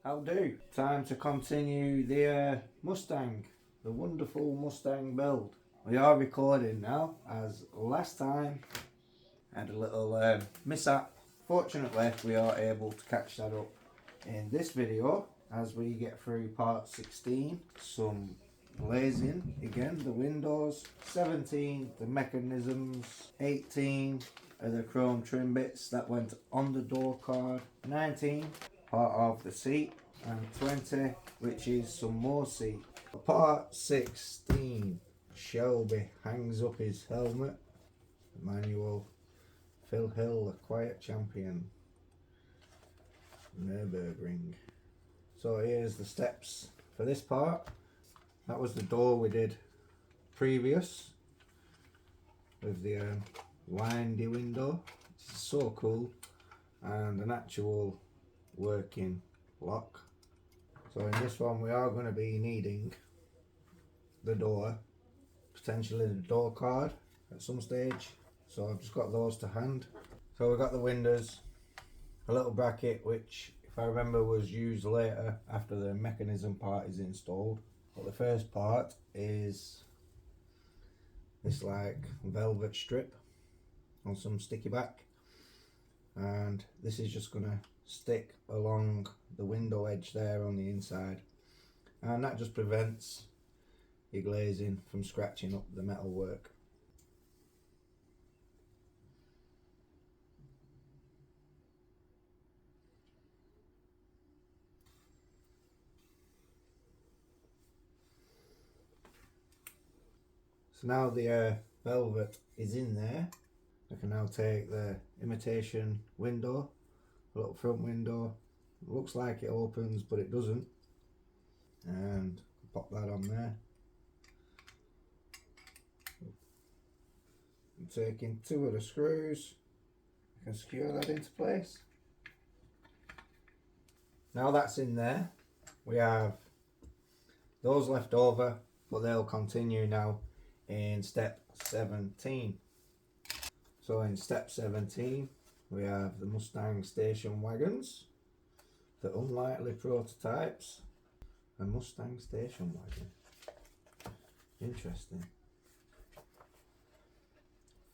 I'll do. Time to continue the Mustang, the wonderful Mustang build. We are recording now, as last time I had a little mishap. Fortunately, we are able to catch that up in this video as we get through part 16. Some glazing, again, the windows. 17, the mechanisms. 18 are the chrome trim bits that went on the door card. 19, part of the seat. And 20, which is some more seat. Part 16, Shelby hangs up his helmet. Manual. Phil Hill, the quiet champion. Nürburgring. So here's the steps for this part. That was the door we did previous with the windy window. It's so cool, and an actual working lock. So in this one we are going to be needing the door, potentially the door card at some stage. So I've just got those to hand. So we've got the windows, a little bracket which, if I remember, was used later after the mechanism part is installed. But the first part is this like velvet strip on some sticky back, and this is just gonna stick along the window edge there on the inside, and that just prevents your glazing from scratching up the metal work. So now the velvet is in there, I can now take the imitation window, a little front window. It looks like it opens, but it doesn't. And pop that on there. I'm taking 2 of the screws. I can secure that into place. Now that's in there, we have those left over, but they'll continue now in step 17. So in step 17 we have the Mustang station wagons, the unlikely prototypes. A Mustang station wagon, interesting.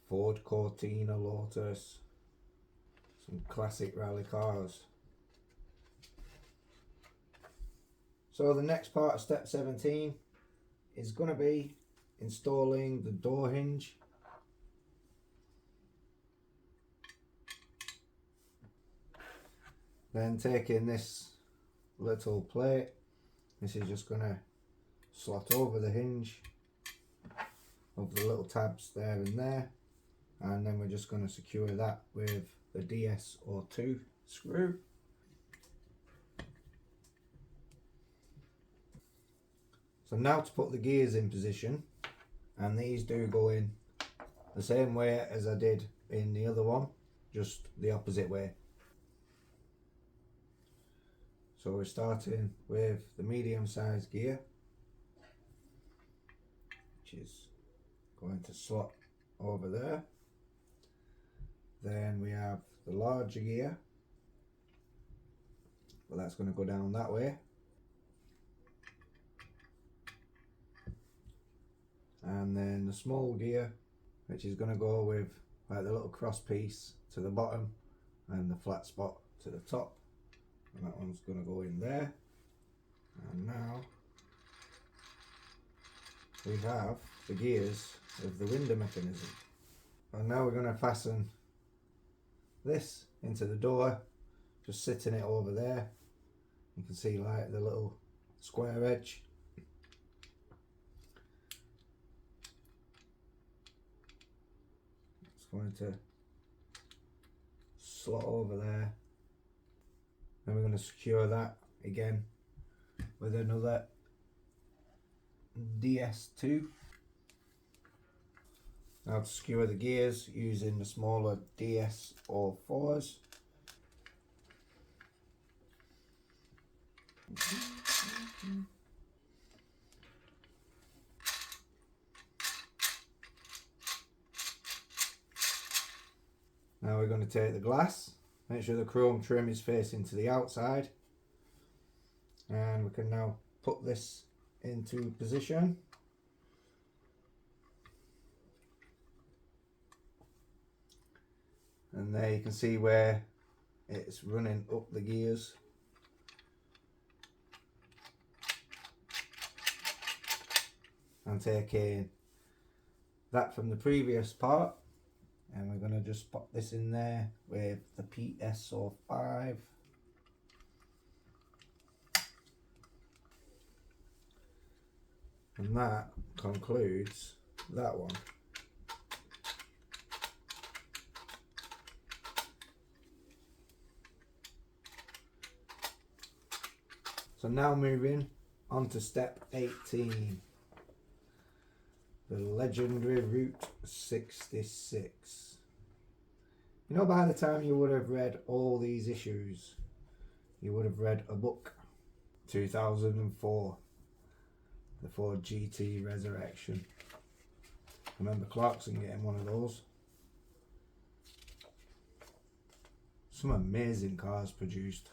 Ford Cortina Lotus, some classic rally cars. So the next part of step 17 is going to be installing the door hinge. Then taking this little plate, this is just going to slot over the hinge of the little tabs there and there, and then we're just going to secure that with the DS02 screw. So now to put the gears in position, and these do go in the same way as I did in the other one, just the opposite way. So we're starting with the medium sized gear, which is going to slot over there. Then we have the larger gear, but that's going to go down that way. And then the small gear, which is going to go with like the little cross piece to the bottom and the flat spot to the top, and that one's going to go in there. And now we have the gears of the window mechanism, and now we're going to fasten this into the door, just sitting it over there. You can see like the little square edge. Going to slot over there. Then we're going to secure that again with another DS2. Now to secure the gears using the smaller DS04s. Now we're going to take the glass, make sure the chrome trim is facing to the outside, And we can now put this into position. And there you can see where it's running up the gears. And taking that from the previous part, and we're going to just pop this in there with the PSO5. And that concludes that one. So now moving on to step 18. The legendary Route 66. You know, by the time you would have read all these issues, you would have read a book. 2004. The Ford GT Resurrection. I remember Clarkson getting one of those. Some amazing cars produced.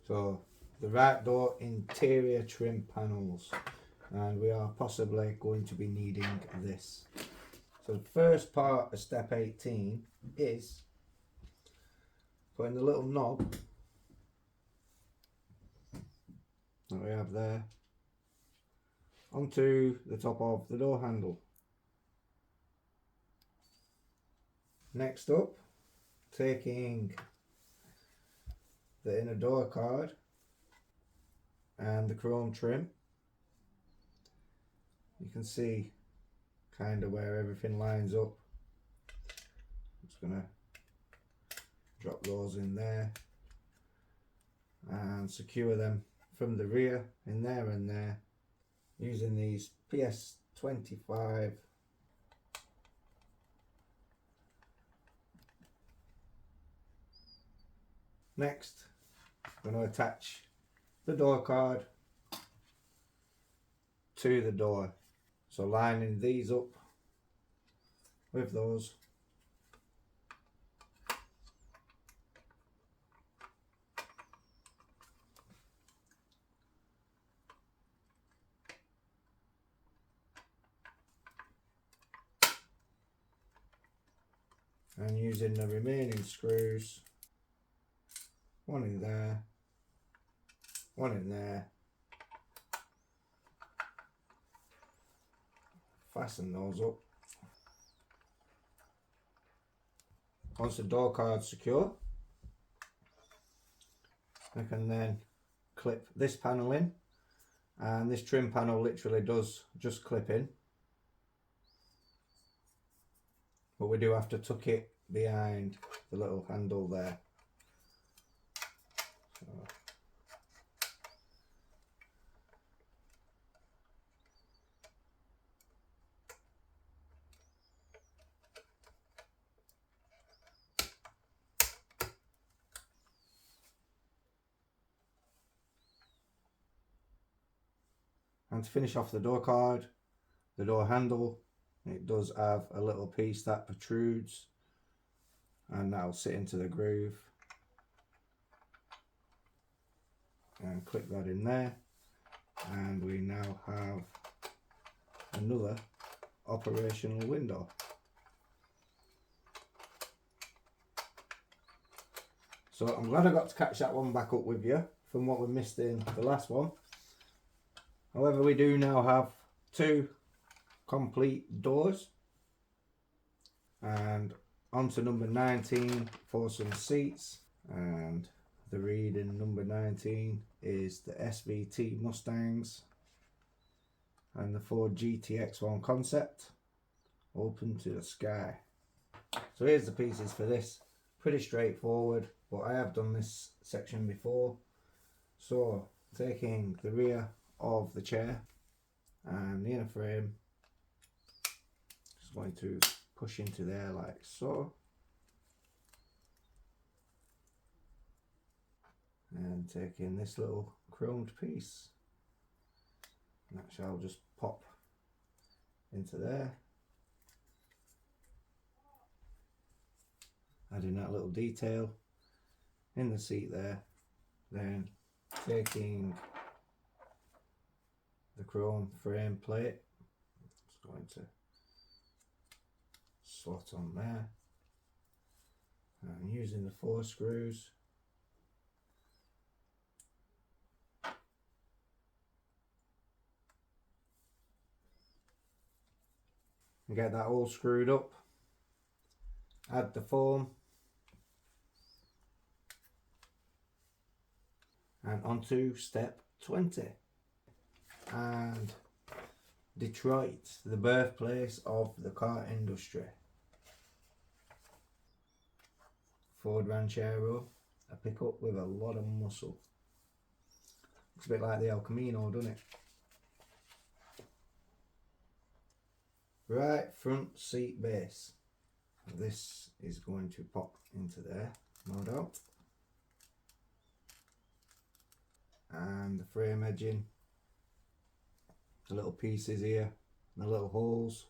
So, the right door interior trim panels. And we are possibly going to be needing this. So the first part of step 18 is putting the little knob that we have there onto the top of the door handle. Next up, taking the inner door card and the chrome trim. You can see kind of where everything lines up. I'm just going to drop those in there and secure them from the rear in there and there using these PS25 Next, I'm going to attach the door card to the door. So lining these up with those. And using the remaining screws, one in there, one in there, fasten those up. Once the door card's secure, I can then clip this panel in, and this trim panel literally does just clip in, but we do have to tuck it behind the little handle there. So. And to finish off the door card, the door handle, it does have a little piece that protrudes, and that'll sit into the groove. And click that in there, and we now have another operational window. So I'm glad I got to catch that one back up with you from what we missed in the last one. However, we do now have two complete doors, and onto number 19 for some seats. And the reading number 19 is the SVT Mustangs and the Ford GTX1 concept, open to the sky. So here's the pieces for this. Pretty straightforward, but I have done this section before. So taking the rear of the chair and the inner frame, just going to push into there like so, and taking this little chromed piece, and that shall just pop into there, adding that little detail in the seat there, then taking the chrome frame plate, it's going to slot on there, and using the 4 screws and get that all screwed up. Add the foam and onto step 20. And Detroit, the birthplace of the car industry. Ford Ranchero, a pickup with a lot of muscle. Looks a bit like the El Camino, doesn't it? Right front seat base. This is going to pop into there, no doubt. And the frame edging, the little pieces here, the little holes.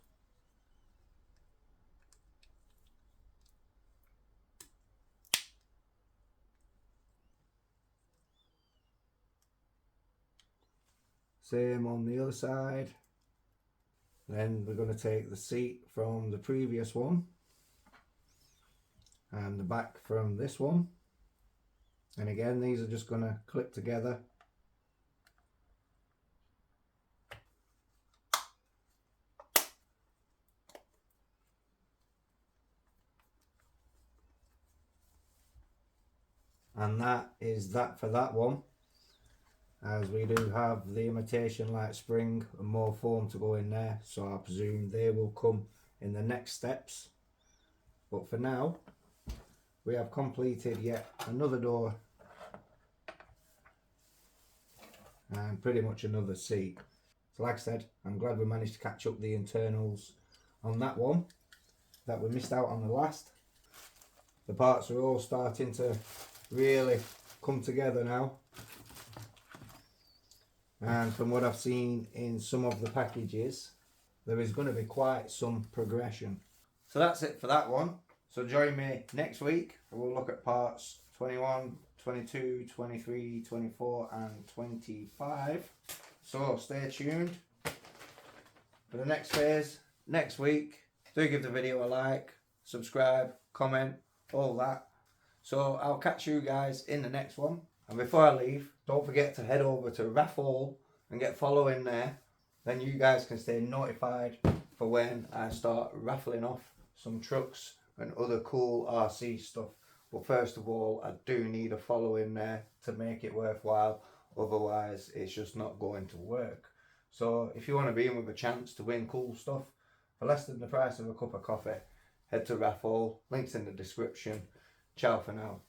Same on the other side. Then we're going to take the seat from the previous one and the back from this one, and again these are just going to clip together. And that is that for that one, as we do have the imitation light spring and more foam to go in there, so I presume they will come in the next steps. But for now, we have completed yet another door and pretty much another seat. So like I said, I'm glad we managed to catch up the internals on that one that we missed out on the last. The parts are all starting to really come together now, and from what I've seen in some of the packages, there is going to be quite some progression. So that's it for that one. So join me next week. We'll look at parts 21, 22, 23, 24 and 25. So stay tuned for the next phase next week. Do give the video a like, subscribe, comment, all that. So I'll catch you guys in the next one. And before I leave, don't forget to head over to Raffle and get following there. Then you guys can stay notified for when I start raffling off some trucks and other cool RC stuff. But first of all, I do need a following there to make it worthwhile. Otherwise, it's just not going to work. So if you want to be in with a chance to win cool stuff for less than the price of a cup of coffee, head to Raffle. Links in the description. Ciao for now.